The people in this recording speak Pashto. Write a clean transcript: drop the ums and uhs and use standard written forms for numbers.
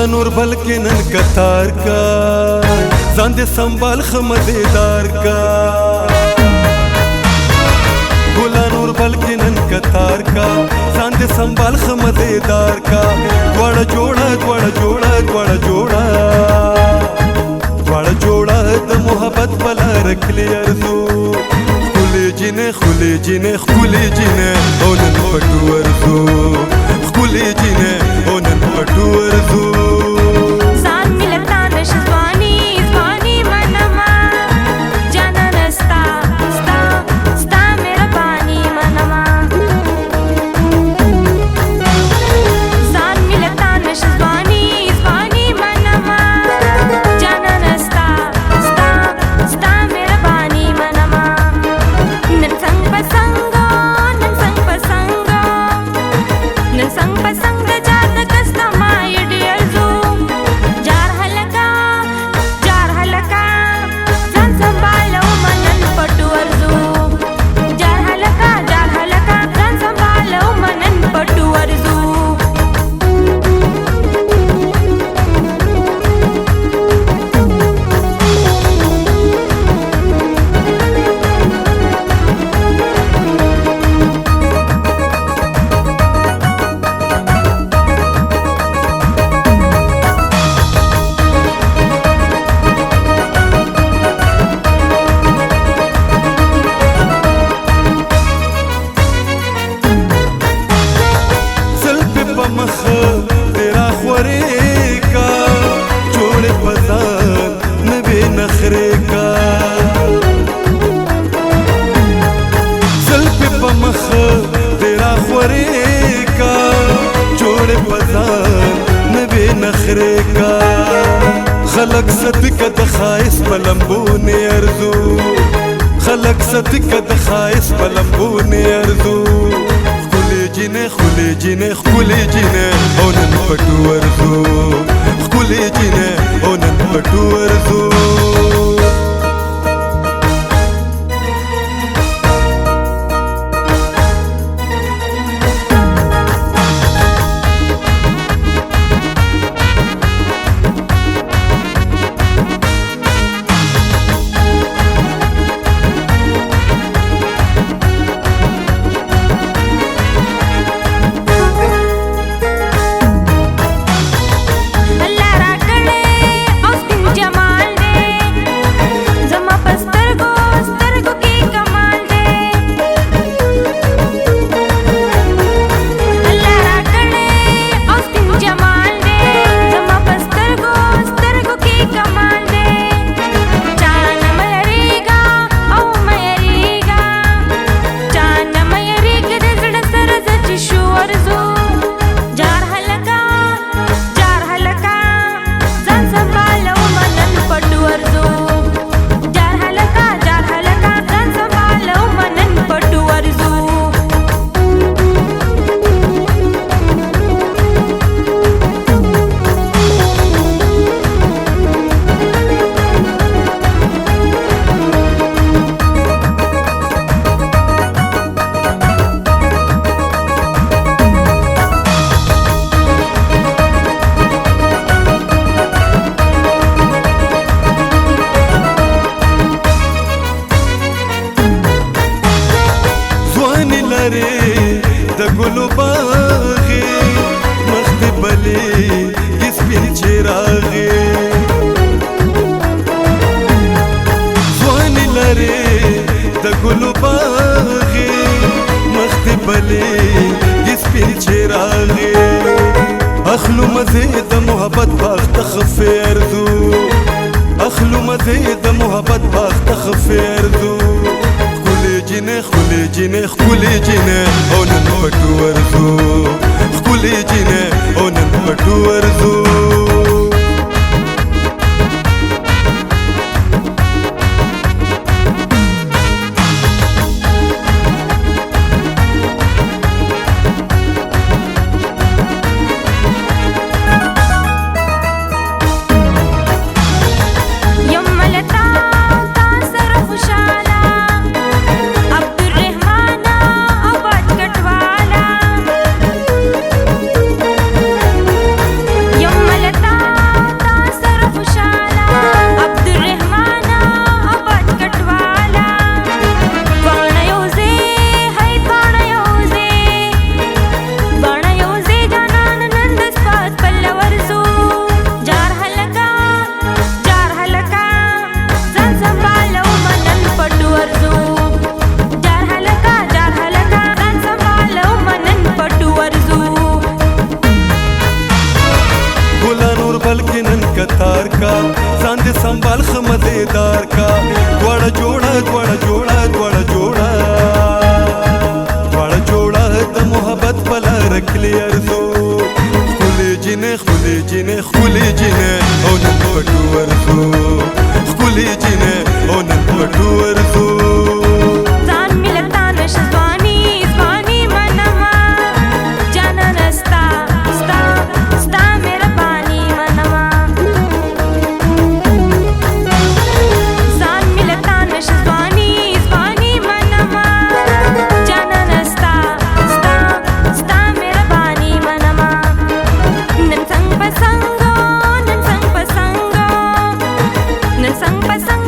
ګلا نور بلکې نن کتار کا ځان دې سنبال خمدیدار کا ګلا نور بلکې نن کتار کا ځان دې سنبال خمدیدار کا دوړه جوړه دوړه جوړه دوړه جوړه دوړه جوړه د محبت بلا رکلی ارزو خولي جنې خولي جنې خولي جنې او نن پټو ارزو خولي جنې او نن پټو ارزو तेरा ख्वरे का छोड़ पसान नबे नखरे का ज़ल्फ़ पमख तेरा ख्वरे का छोड़ पसान नबे नखरे का खलक सदका दखाइस पलम्बो ने अर्ज़ू खलक सदका दखाइस पलम्बो ने अर्ज़ू جنې خولي جنې خولي جنې او نن پټو ورزو خولي جنې او نن پټو ورزو د ګلو باغې مخ دې بلې سپین چراغې ځواني لرې د ګلو باغې مخ دې بلې سپین چراغې اخلو مزې د محبت باغ ته خفې ارزو اخلو مزې د محبت باغ ته خفې ارزو جنې خولي جنې خولي جنې او نن پټو ورزو خولي جنې او نن پټو ورزو Yom malata انتظار کا دوړه جوړه دوړه جوړه دوړه جوړه دوړه جوړه د محبت په لار کلی ارزو خولي جنې خولي جنې خولي جنې او نن پټو ورزو خولي جنې او نن پټو ورزو Sang pasang